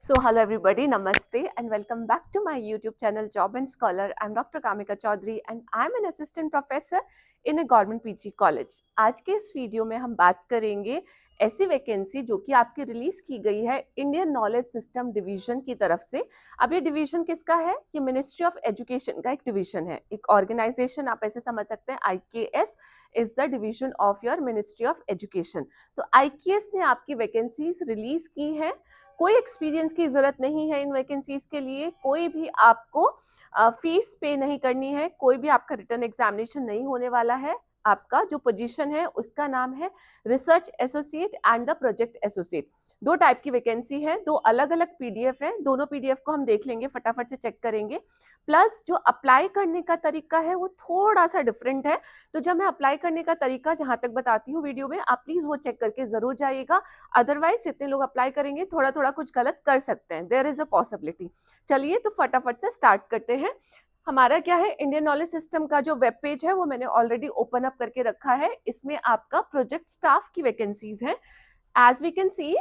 So hello everybody, namaste and welcome back to my YouTube channel Job and Scholar. I'm Dr. Kamika Chaudhary and I'm an assistant professor in a government PG college. आज के इस video में हम बात करेंगे ऐसी vacancy जो कि आपकी रिलीज की गई है इंडियन नॉलेज सिस्टम डिवीजन की तरफ से। अब ये डिवीजन किसका है? ये मिनिस्ट्री ऑफ एजुकेशन का एक डिवीजन है, एक ऑर्गेनाइजेशन आप ऐसे समझ सकते हैं। IKS is the division of your ministry of education. तो IKS ने आपकी वैकेंसीज रिलीज की है। कोई एक्सपीरियंस की जरूरत नहीं है इन वैकेंसीज के लिए, कोई भी आपको फीस पे नहीं करनी है, कोई भी आपका रिटर्न एग्जामिनेशन नहीं होने वाला है। आपका जो पोजीशन है उसका नाम है research associate and the project associate. दो टाइप की वैकेंसी है, दो अलग अलग पीडीएफ है, दोनों पीडीएफ को हम देख लेंगे, फटाफट से चेक करेंगे। प्लस जो अप्लाई करने का तरीका है वो थोड़ा सा डिफरेंट है। तो जब मैं अप्लाई करने का तरीका जहां तक बताती हूँ वीडियो में, आप प्लीज वो चेक करके जरूर जाइएगा। अदरवाइज जितने लोग अप्लाई करेंगे थोड़ा थोड़ा कुछ गलत कर सकते हैं, देयर इज अ पॉसिबिलिटी। चलिए तो फटाफट से स्टार्ट करते हैं। हमारा क्या है, इंडियन नॉलेज सिस्टम का जो वेब पेज है वो मैंने ऑलरेडी ओपन अप करके रखा है। इसमें आपका प्रोजेक्ट स्टाफ की वैकेंसीज है। As we can see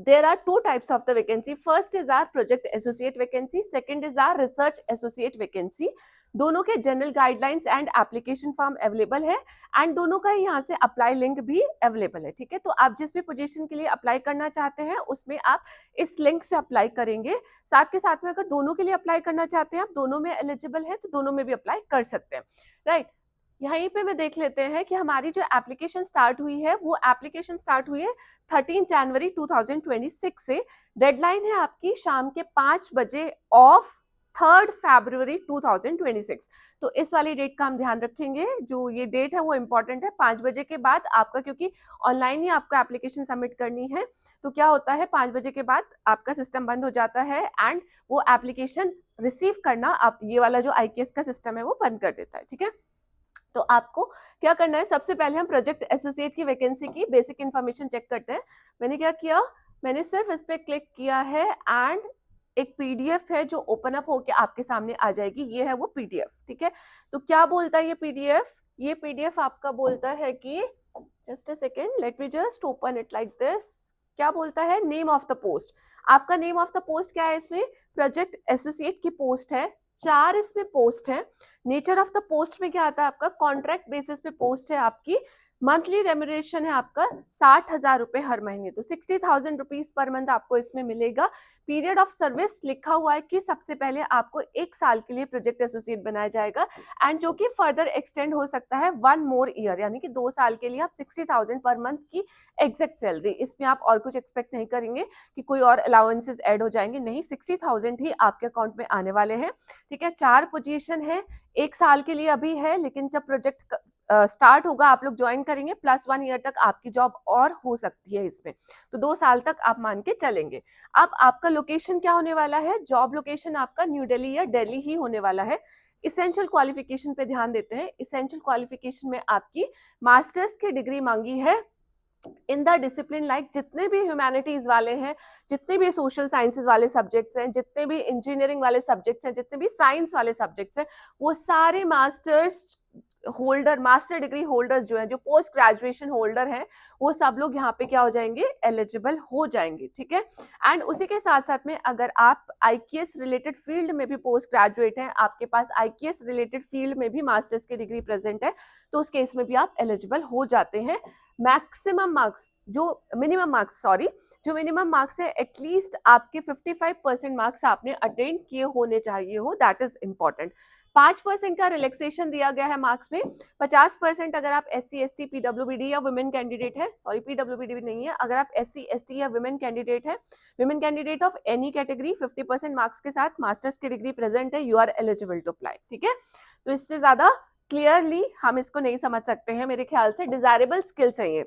there are two types of the vacancy. First is our project associate vacancy, second is our research associate vacancy. दोनों के general guidelines and application form available है and दोनों का ही यहाँ से apply link भी available है। ठीक है, तो आप जिस भी पोजीशन के लिए अप्लाई करना चाहते हैं उसमें आप इस लिंक से अप्लाई करेंगे। साथ के साथ में अगर दोनों के लिए अप्लाई करना चाहते हैं, आप दोनों में एलिजिबल है तो दोनों में भी अप्लाई कर सकते हैं, राइट। यहीं पे मैं देख लेते हैं कि हमारी जो एप्लीकेशन स्टार्ट हुई है वो एप्लीकेशन स्टार्ट हुई है 13 जनवरी 2026 से। डेडलाइन है आपकी शाम के 5 बजे ऑफ 3 फरवरी 2026। तो इस वाली डेट का हम ध्यान रखेंगे, जो ये डेट है वो इम्पोर्टेंट है। 5 बजे के बाद आपका, क्योंकि ऑनलाइन ही आपको एप्लीकेशन सबमिट करनी है, तो क्या होता है 5 बजे के बाद आपका सिस्टम बंद हो जाता है एंड वो एप्लीकेशन रिसीव करना आप ये वाला जो IKS का सिस्टम है वो बंद कर देता है। ठीक है, तो आपको क्या करना है, सबसे पहले हम प्रोजेक्ट एसोसिएट की वैकेंसी की बेसिक इंफॉर्मेशन चेक करते हैं। मैंने क्या किया, मैंने सिर्फ इस पे क्लिक किया है एंड एक पीडीएफ है जो ओपन अप होके आपके सामने आ जाएगी। ये है वो पीडीएफ। ठीक है, तो क्या बोलता है ये पीडीएफ? ये पीडीएफ आपका बोलता है कि, just a second, let me just open it like this. क्या बोलता है? Name of the post. आपका नेम ऑफ द पोस्ट क्या है इसमें? प्रोजेक्ट एसोसिएट की पोस्ट है। 4 इसमें पोस्ट है। नेचर ऑफ द पोस्ट में क्या आता है आपका? कॉन्ट्रैक्ट बेसिस पे पोस्ट है आपकी। मंथली रेम्यूनरेशन है आपका 60,000 रुपए हर महीने, तो 60,000 रुपीज पर मंथ आपको इसमें मिलेगा। पीरियड ऑफ सर्विस लिखा हुआ है कि सबसे पहले आपको 1 साल के लिए प्रोजेक्ट एसोसिएट बनाया जाएगा एंड जो कि फर्दर एक्सटेंड हो सकता है 1 मोर ईयर, यानी कि 2 साल के लिए आप 60,000 पर मंथ की एग्जैक्ट सैलरी। इसमें आप और कुछ एक्सपेक्ट नहीं करेंगे कि कोई और अलाउंसेस ऐड हो जाएंगे, नहीं, 60,000 ही आपके अकाउंट में आने वाले हैं। ठीक है, 4 पोजीशन है, 1 साल के लिए अभी है, लेकिन जब प्रोजेक्ट स्टार्ट होगा आप लोग ज्वाइन करेंगे +1 ईयर तक आपकी जॉब और हो सकती है इसमें, तो 2 साल तक आप मान के चलेंगे। अब आपका लोकेशन क्या होने वाला है? जॉब लोकेशन आपका न्यू दिल्ली या दिल्ली ही होने वाला है। इसेंशियल क्वालिफिकेशन पे ध्यान देते हैं। इसेंशियल क्वालिफिकेशन में आपकी मास्टर्स की डिग्री मांगी है इन द डिसिप्लिन लाइक, जितने भी ह्यूमैनिटीज वाले हैं, जितने भी सोशल साइंसेज वाले सब्जेक्ट्स हैं, जितने भी इंजीनियरिंग वाले सब्जेक्ट्स हैं, जितने भी साइंस वाले सब्जेक्ट्स हैं, वो सारे masters holder, master degree holders जो हैं, जो पोस्ट ग्रेजुएशन होल्डर हैं, वो सब लोग यहाँ पे क्या हो जाएंगे? एलिजिबल हो जाएंगे। ठीक है, एंड उसी के साथ साथ में अगर आप IKS रिलेटेड फील्ड में भी पोस्ट ग्रेजुएट हैं, आपके पास IKS रिलेटेड फील्ड में भी मास्टर्स की डिग्री प्रेजेंट है, तो उस केस में भी आप एलिजिबल हो जाते हैं। मैक्सिमम मार्क्स, जो मिनिमम मार्क्स है, एटलीस्ट आपके 55% मार्क्स आपने अटेन किए होने चाहिए हो, दैट इज इंपॉर्टेंट। 5% का रिलैक्सेशन दिया गया है मार्क्स में। 50% अगर आप SC ST PWBD या वुमेन कैंडिडेट है, सॉरी PWBD भी नहीं है, अगर आप SC ST या वुमेन कैंडिडेट है, women candidate of any category, 50% marks के साथ मास्टर्स की डिग्री प्रेजेंट है, you are eligible to apply. ठीक है, तो इससे ज्यादा क्लियरली हम इसको नहीं समझ सकते हैं मेरे ख्याल से। डिजायरेबल स्किल्स है ये।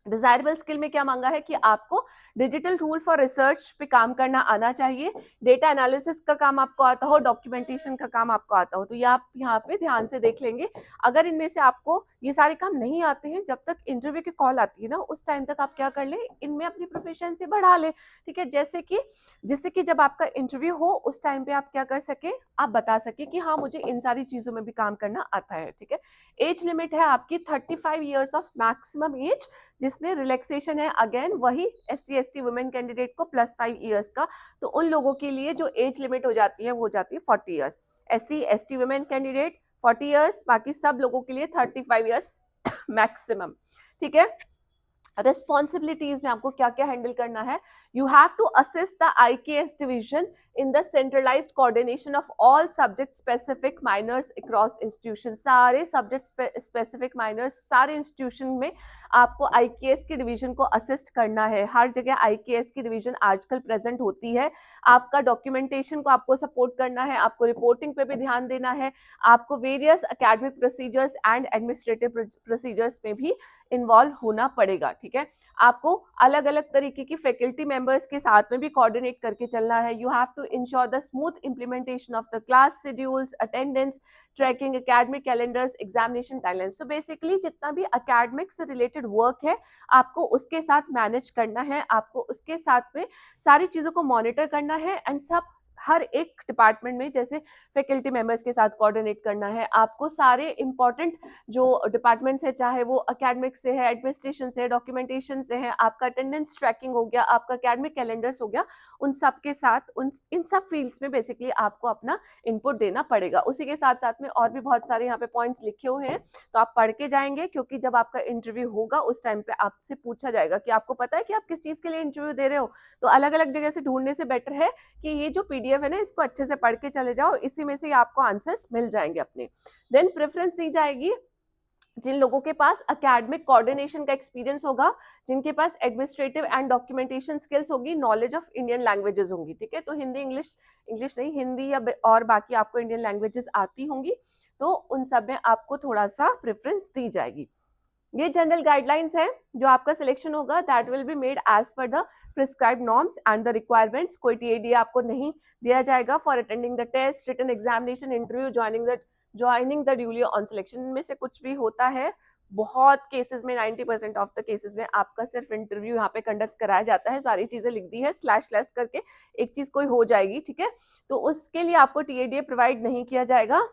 डिजायरेबल स्किल में क्या मांगा है कि आपको डिजिटल टूल फॉर रिसर्च पे काम करना आना चाहिए, डेटा एनालिसिस का काम आपको आता हो, डॉक्यूमेंटेशन का काम आपको आता हो। तो ये आप यहाँ पे ध्यान से देख लेंगे। अगर इनमें से आपको ये सारे काम नहीं आते हैं, जब तक इंटरव्यू की कॉल आती है ना, उस टाइम तक आप क्या कर ले, इनमें अपनी प्रोफिशिएंसी बढ़ा ले। ठीक है, जैसे कि जिससे कि जब आपका इंटरव्यू हो उस टाइम पे आप क्या कर सके, आप बता सके कि हाँ मुझे इन सारी चीजों में भी काम करना आता है। ठीक है, एज लिमिट है आपकी 35 ईयर्स ऑफ मैक्सिमम एज, जिसमें इसमें रिलैक्सेशन है अगेन वही SC/ST वुमेन कैंडिडेट को +5 ईयर्स का, तो उन लोगों के लिए जो एज लिमिट हो जाती है वो हो जाती है 40 years. SC/ST women candidate 40 years, बाकी सब लोगों के लिए 35 ईयर्स मैक्सिमम। ठीक है, रिस्पॉन्सिबिलिटीज में आपको क्या क्या हैंडल करना है, you have to assist the IKS division in the centralized coordination of all subject specific minors across institution. सारे सब्जेक्ट स्पेसिफिक माइनर्स सारे इंस्टीट्यूशन में आपको IKS के डिवीजन को असिस्ट करना है। हर जगह IKS की डिवीजन आजकल प्रेजेंट होती है। आपका डॉक्यूमेंटेशन को आपको सपोर्ट करना है, आपको रिपोर्टिंग पे भी ध्यान देना है, आपको various academic procedures and administrative procedures में भी इन्वॉल्व होना पड़ेगा। ठीक है, आपको अलग अलग तरीके की फैकल्टी मेंबर्स के साथ में भी कोऑर्डिनेट करके चलना है। You have to ensure the smooth implementation of the class schedules, attendance tracking, academic calendars, examination timeline. So basically जितना भी एकेडमिक से रिलेटेड वर्क है आपको उसके साथ मैनेज करना है, आपको उसके साथ में सारी चीजों को मॉनिटर करना है एंड सब हर एक डिपार्टमेंट में जैसे फैकल्टी मेंबर्स के साथ कोऑर्डिनेट करना है। आपको सारे इंपॉर्टेंट जो डिपार्टमेंट्स है, चाहे वो एकेडमिक से है, एडमिनिस्ट्रेशन से है, डॉक्यूमेंटेशन से है, आपका अटेंडेंस ट्रैकिंग हो गया, आपका एकेडमिक कैलेंडर्स हो गया, उन सब के साथ इन सब फील्ड्स में बेसिकली आपको अपना इनपुट देना पड़ेगा। उसी के साथ साथ में और भी बहुत सारे यहाँ पे पॉइंट्स लिखे हुए हैं, तो आप पढ़ के जाएंगे, क्योंकि जब आपका इंटरव्यू होगा उस टाइम पे आपसे पूछा जाएगा कि आपको पता है कि आप किस चीज के लिए इंटरव्यू दे रहे हो। तो अलग अलग जगह से ढूंढने से बेटर है कि ये जो PDF है ना, इसको अच्छे से पढ़ के चले जाओ, इसी में से आपको आंसर्स मिल जाएंगे अपने। देन प्रेफरेंस दी जाएगी जिन लोगों के पास एकेडमिक कोऑर्डिनेशन का एक्सपीरियंस होगा, जिनके पास एडमिनिस्ट्रेटिव एंड डॉक्यूमेंटेशन स्किल्स होगी, नॉलेज ऑफ इंडियन लैंग्वेजेस होंगी। ठीक है, तो हिंदी इंग्लिश नहीं, हिंदी या और बाकी आपको इंडियन लैंग्वेजेस आती होंगी, तो उन सब में आपको थोड़ा सा प्रेफरेंस दी जाएगी। ये जनरल गाइडलाइंस है, जो आपका सिलेक्शन होगा that will be made as per the prescribed norms and the requirements. कोई TAD आपको नहीं दिया जाएगा for attending the test, written examination, interview, joining the duly on selection. इनमें से कुछ भी होता है, बहुत केसेस में 90% ऑफ द केसेस में आपका सिर्फ इंटरव्यू यहाँ पे कंडक्ट कराया जाता है। सारी चीजें लिख दी है स्लैश करके, एक चीज कोई हो जाएगी। ठीक है, तो उसके लिए आपको TAD प्रोवाइड नहीं किया जाएगा।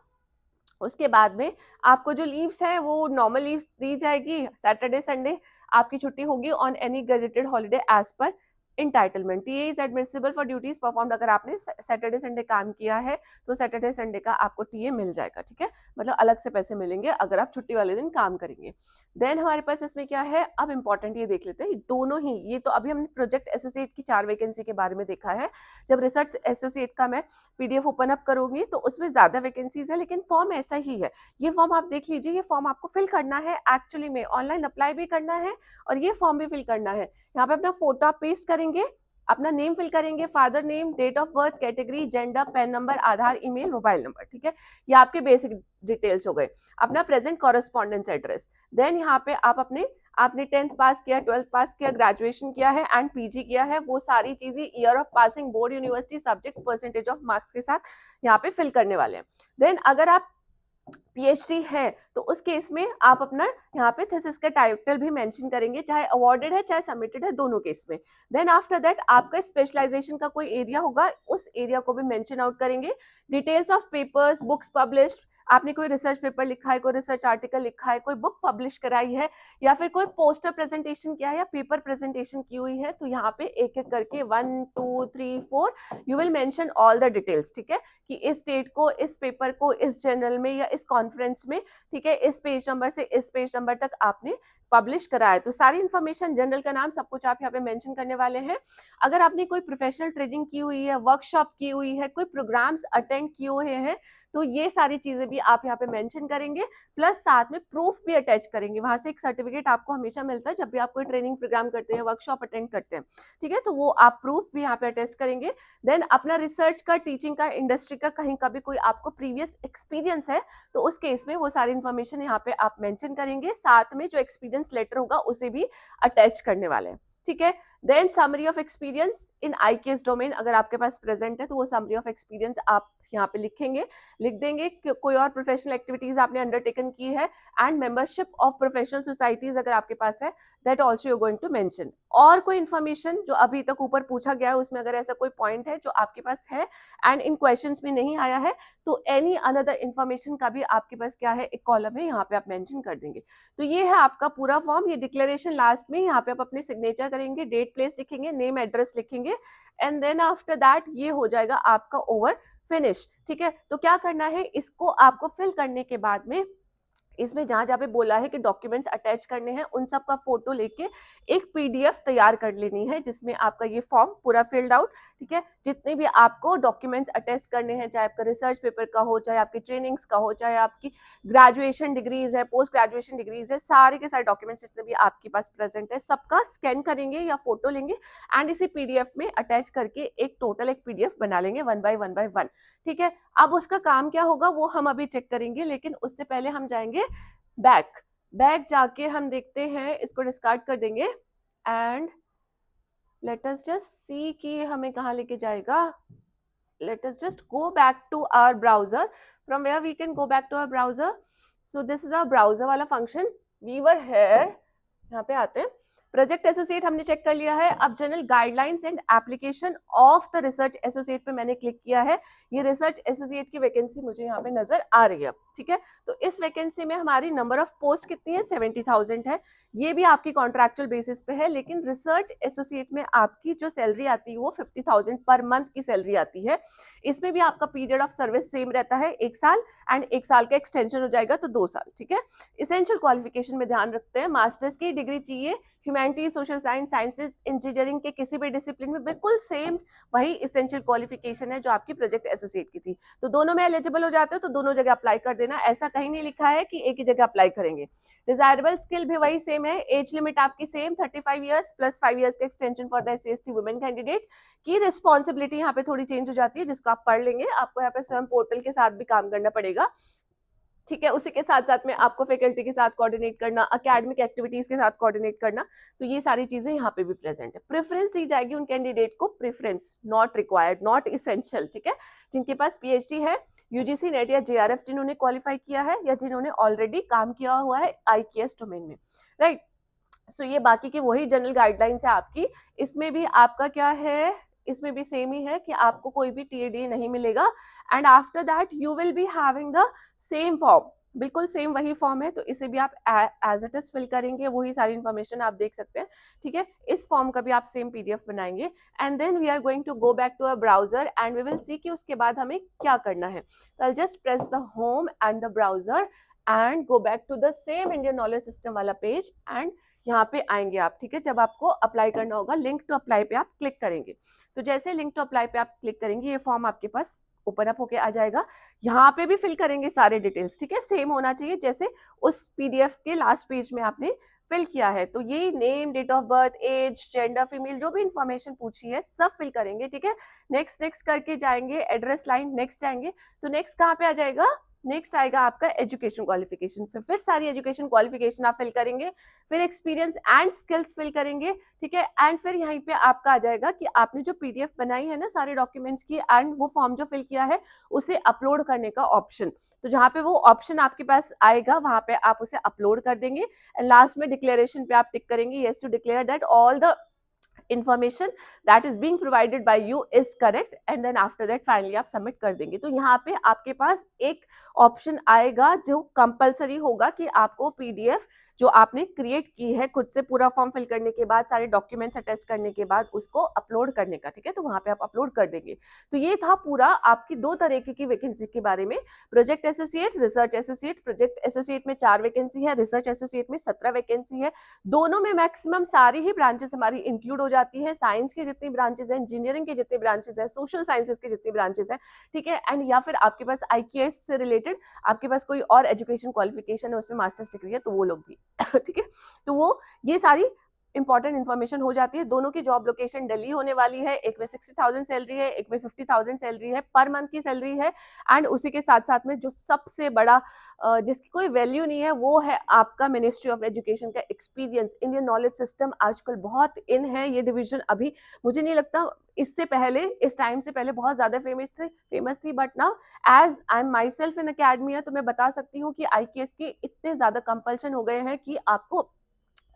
उसके बाद में आपको जो लीव्स है वो नॉर्मल लीव्स दी जाएगी। सैटरडे संडे आपकी छुट्टी होगी on any gazetted holiday as per entitlement. TA is admissible for duties performed. अगर आपने सैटरडे संडे काम किया है तो सैटरडे संडे का आपको TA मिल जाएगा। ठीक है, मतलब अलग से पैसे मिलेंगे अगर आप छुट्टी वाले दिन काम करेंगे। देन हमारे पास इसमें क्या है, अब इंपॉर्टेंट ये देख लेते हैं, दोनों ही। ये तो अभी हमने प्रोजेक्ट एसोसिएट की 4 वैकेंसी के बारे में देखा है। जब रिसर्च एसोसिएट का मैं PDF ओपन अप करूंगी तो उसमें ज्यादा वैकेंसीज है, लेकिन फॉर्म ऐसा ही है। ये फॉर्म आप देख लीजिए, ये फॉर्म आपको फिल करना है एक्चुअली में, ऑनलाइन अप्लाई भी करना है और ये फॉर्म भी फिल करना है। यहाँ पे अपना फोटो आप पेस्ट करेंगे, अपना नेम फिल करेंगे, father name, date of birth, category, gender, PAN number, Aadhaar, email, mobile number. ठीक है, ये आपके बेसिक डिटेल्स हो गए। अपना प्रेजेंट कॉरेस्पॉन्डेंस एड्रेस। देन यहाँ पे आपने 10th पास किया, 12th पास किया, ग्रेजुएशन किया है एंड PG किया है, वो सारी चीजें, year of passing, board, university, subjects, percentage of marks के साथ यहाँ पे फिल करने वाले हैं। देन अगर आप PhD है तो उस केस में आप अपना यहाँ पे थीसिस का टाइटल भी मेंशन करेंगे, चाहे अवॉर्डेड है चाहे सबमिटेड है, दोनों केस में। देन आफ्टर दैट आपका स्पेशलाइजेशन का कोई एरिया होगा, उस एरिया को भी मेंशन आउट करेंगे। Details of papers, books published, आपने कोई रिसर्च पेपर लिखा है, कोई रिसर्च आर्टिकल लिखा है, कोई बुक पब्लिश कराई है, या फिर कोई पोस्टर प्रेजेंटेशन किया है या पेपर प्रेजेंटेशन की हुई है, तो यहाँ पे एक एक करके 1 2 3 4 you will mention all the details. ठीक है, कि इस डेट को, इस पेपर को, इस जर्नल में या इस कॉन्फ्रेंस में, ठीक है, इस पेज नंबर से इस पेज नंबर तक आपने पब्लिश कराया। तो सारी इन्फॉर्मेशन, जर्नल का नाम, सब कुछ आप यहाँ पे मेंशन करने वाले हैं। अगर आपने कोई प्रोफेशनल ट्रेनिंग की हुई है, वर्कशॉप की हुई है, कोई प्रोग्राम्स अटेंड किए हुए हैं, तो ये सारी चीजें भी आप यहाँ पे मेंशन करेंगे। प्लस साथ में प्रूफ भी अटैच करेंगे, वहां से एक सर्टिफिकेट आपको हमेशा मिलता है जब भी आप कोई ट्रेनिंग प्रोग्राम करते हैं, वर्कशॉप अटेंड करते हैं। ठीक है, तो वो आप प्रूफ भी यहाँ पे अटैच करेंगे। देन अपना रिसर्च का, टीचिंग का, इंडस्ट्री का कहीं का भी कोई आपको प्रीवियस एक्सपीरियंस है तो उस केस में वो सारी इन्फॉर्मेशन यहाँ पे आप मेंशन करेंगे। साथ में जो एक्सपीरियंस लेटर होगा उसे भी अटैच करने वाले हैं। ठीक है। Then summary of experience in IKS domain अगर आपके पास प्रेजेंट है तो वो समरी ऑफ एक्सपीरियंस आप यहाँ पे लिख देंगे कि कोई और प्रोफेशनल एक्टिविटीज आपने अंडरटेकन की है, and membership of professional societies अगर आपके पास है, that also you going to mention. और कोई इन्फॉर्मेशन जो अभी तक ऊपर पूछा गया है उसमें अगर ऐसा कोई पॉइंट है जो आपके पास है एंड इन क्वेश्चंस में नहीं आया है, तो एनी अनदर इन्फॉर्मेशन का भी आपके पास क्या है, एक कॉलम है, यहाँ पे आप मेंशन कर देंगे। तो ये है आपका पूरा फॉर्म। ये डिक्लेरेशन लास्ट में यहाँ पे आप अपने सिग्नेचर करेंगे, डेट प्लेस लिखेंगे, नेम एड्रेस लिखेंगे, एंड देन आफ्टर दैट ये हो जाएगा आपका ओवर फिनिश। ठीक है, तो क्या करना है, इसको आपको फिल करने के बाद में इसमें जहां जहां पे बोला है कि डॉक्यूमेंट्स अटैच करने हैं उन सब का फोटो लेके एक PDF तैयार कर लेनी है जिसमें आपका ये फॉर्म पूरा फिल्ड आउट, ठीक है, जितने भी आपको डॉक्यूमेंट्स अटैच करने हैं, चाहे आपका रिसर्च पेपर का हो, चाहे आपकी ट्रेनिंग्स का हो, चाहे आपकी ग्रेजुएशन डिग्रीज है, पोस्ट ग्रेजुएशन डिग्रीज है, सारे के सारे डॉक्यूमेंट्स जितने भी आपके पास प्रेजेंट है सबका स्कैन करेंगे या फोटो लेंगे एंड इसी PDF में अटैच करके एक टोटल एक PDF बना लेंगे 1 बाय 1। ठीक है, अब उसका काम क्या होगा वो हम अभी चेक करेंगे, लेकिन उससे पहले हम जाएंगे बैक जाके हम देखते हैं, इसको डिस्कार्ड कर देंगे and let us just see कि हमें कहाँ लेके जाएगा। Let us just go back to our browser, from where we can go back to our browser. So this is our browser वाला फंक्शन, वी वर हियर, यहाँ पे आते हैं। प्रोजेक्ट एसोसिएट हमने चेक कर लिया है। अब general guidelines and application of the research associate पे मैंने क्लिक किया है। ये रिसर्च एसोसिएट की वैकेंसी मुझे यहाँ पे नजर आ रही है। ठीक है, तो इस वैकेंसी में हमारी नंबर ऑफ पोस्ट कितनी है, 70,000 है। ये भी आपकी कॉन्ट्रैक्चुअल बेसिस पे है, लेकिन रिसर्च एसोसिएट में आपकी जो सैलरी आती है वो 50,000 पर मंथ की सैलरी आती है। इसमें भी आपका पीरियड ऑफ सर्विस सेम रहता है, 1 साल, एंड 1 साल का एक्सटेंशन हो जाएगा तो 2 साल। ठीक है, इसेंशियल क्वालिफिकेशन में ध्यान रखते हैं, मास्टर्स की डिग्री चाहिए, humanities, social science, sciences, engineering के किसी भी डिसिप्लिन में, बिल्कुल सेम वही इसेंशियल क्वालिफिकेशन है जो आपकी प्रोजेक्ट एसोसिएट की थी। तो दोनों में एलिजिबल हो जाते हो तो दोनों जगह अप्लाई कर देना, ऐसा कहीं नहीं लिखा है कि एक ही जगह अप्लाई करेंगे। डिजायरेबल स्किल भी वही सेम है, एज लिमिट आपकी सेम 35 ईयर्स प्लस 5 ईयर्स का extension for the SC/ST women candidate की। रिस्पॉन्सिबिलिटी यहाँ पे थोड़ी चेंज हो जाती है जिसको आप पढ़ लेंगे, आपको यहाँ पे स्वयं पोर्टल के साथ भी काम करना पड़ेगा। ठीक है, उसी के साथ साथ में आपको फैकल्टी के साथ कोऑर्डिनेट करना, एकेडमिक एक्टिविटीज के साथ कोऑर्डिनेट करना, तो ये सारी चीजें यहाँ पे भी प्रेजेंट है। प्रेफरेंस दी जाएगी उन कैंडिडेट को, preference, not required, not essential. ठीक है, जिनके पास PhD है, UGC नेट या JRF जिन्होंने क्वालिफाई किया है या जिन्होंने ऑलरेडी काम किया हुआ है IKS डोमेन में, राइट। सो ये बाकी की वही जनरल गाइडलाइंस है आपकी। इसमें भी आपका क्या है, इसमें भी सेम ही है कि आपको कोई भी TAD नहीं मिलेगा, and after that you will be having the same form, बिल्कुल सेम वही फॉर्म है, तो इसे भी आप एज इट इज फिल करेंगे, वही सारी इंफॉर्मेशन आप देख सकते हैं। ठीक है, इस फॉर्म का भी आप सेम PDF बनाएंगे, and then we are going to go back to a browser and we will see कि उसके बाद हमें क्या करना है। तो I just press the home and the browser and go back to the same Indian knowledge system वाला page, एंड यहाँ पे आएंगे आप। ठीक है, जब आपको अप्लाई करना होगा, लिंक टू अप्लाई पे आप क्लिक करेंगे, तो जैसे लिंक टू अप्लाई पे आप क्लिक करेंगे ये फॉर्म आपके पास ओपन अप होके आ जाएगा। यहाँ पे भी फिल करेंगे सारे डिटेल्स, ठीक है, सेम होना चाहिए जैसे उस PDF के लास्ट पेज में आपने फिल किया है। तो ये name, date of birth, age, gender, female, जो भी इंफॉर्मेशन पूछी है सब फिल करेंगे। ठीक है, नेक्स्ट नेक्स्ट करके जाएंगे, एड्रेस लाइन नेक्स्ट जाएंगे, तो नेक्स्ट कहाँ पे आ जाएगा, नेक्स्ट आएगा आपका एजुकेशन क्वालिफिकेशन। फिर सारी एजुकेशन क्वालिफिकेशन आप फिल करेंगे, फिर एक्सपीरियंस एंड स्किल्स फिल करेंगे। ठीक है, एंड फिर यहीं पे आपका आ जाएगा कि आपने जो PDF बनाई है ना सारे डॉक्यूमेंट्स की, एंड वो फॉर्म जो फिल किया है उसे अपलोड करने का ऑप्शन। तो जहाँ पे वो ऑप्शन आपके पास आएगा वहां पे आप उसे अपलोड कर देंगे, एंड लास्ट में डिक्लेरेशन पे आप टिक करेंगे, yes to declare that all the information that is being provided by you is correct, and then after that finally आप सबमिट कर देंगे। तो यहाँ पे आपके पास एक ऑप्शन आएगा जो कंपलसरी होगा कि आपको PDF जो आपने क्रिएट की है खुद से, पूरा फॉर्म फिल करने के बाद, सारे डॉक्यूमेंट्स अटेस्ट करने के बाद उसको अपलोड करने का। ठीक है, तो वहां पे आप अपलोड कर देंगे। तो ये था पूरा आपकी 2 तरीके की वैकेंसी के बारे में, project associate, research associate. Project associate में 4 वैकेंसी है, रिसर्च एसोसिएट में 17 वैकेंसी है। दोनों में मैक्सिमम सारी ही ब्रांचेस हमारी इंक्लूड हो जाती है, साइंस के जितनी ब्रांचेस हैं, इंजीनियरिंग के जितने ब्रांचेस हैं, सोशल साइंसेस के जितनी ब्रांचेस हैं। ठीक है, एंड या फिर आपके पास IKS से रिलेटेड आपके पास कोई और एजुकेशन क्वालिफिकेशन है, उसमें मास्टर्स डिग्री है, तो वो लोग भी ठीक है, तो वो ये सारी इंपॉर्टेंट इन्फॉर्मेशन हो जाती है। दोनों की जॉब लोकेशन दिल्ली होने वाली है, एक में 60,000 सैलरी है, एक में 50,000 सैलरी है, पर मंथ की सैलरी है। एंड उसी के साथ साथ में जो सबसे बड़ा जिसकी कोई वैल्यू नहीं है वो है आपका मिनिस्ट्री ऑफ एजुकेशन का एक्सपीरियंस। इंडियन नॉलेज सिस्टम आजकल बहुत इन है, ये डिवीजन अभी मुझे नहीं लगता इससे पहले, इस टाइम से पहले बहुत ज्यादा फेमस थी, but now as I am myself in academia तो मैं बता सकती हूँ कि आईकेएस के इतने ज्यादा कंपल्शन हो गए हैं कि आपको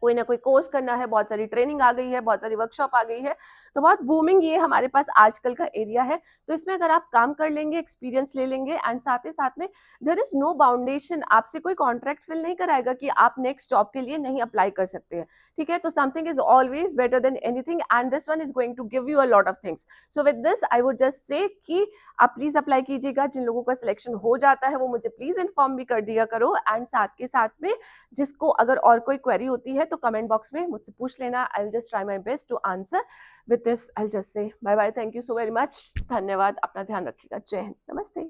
कोई ना कोई कोर्स करना है, बहुत सारी ट्रेनिंग आ गई है, बहुत सारी वर्कशॉप आ गई है, तो बहुत बूमिंग ये हमारे पास आजकल का एरिया है। तो इसमें अगर आप काम कर लेंगे, एक्सपीरियंस ले लेंगे एंड साथ ही साथ में देयर इज नो बाउंडेशन, आपसे कोई कॉन्ट्रैक्ट फिल नहीं कराएगा कि आप नेक्स्ट जॉब के लिए नहीं अप्लाई कर सकते हैं। ठीक है, तो something is always better than anything and this one is going to give you a lot of things. So with this I would just say कि आप प्लीज अप्लाई कीजिएगा। जिन लोगों का सिलेक्शन हो जाता है वो मुझे प्लीज इन्फॉर्म भी कर दिया करो एंड साथ के साथ में जिसको अगर और कोई क्वेरी होती है तो कमेंट बॉक्स में मुझसे पूछ लेना। I will just try my best to answer. With this I will just say bye bye, thank you so very much, धन्यवाद, अपना ध्यान रखिएगा, जय हिंद, नमस्ते।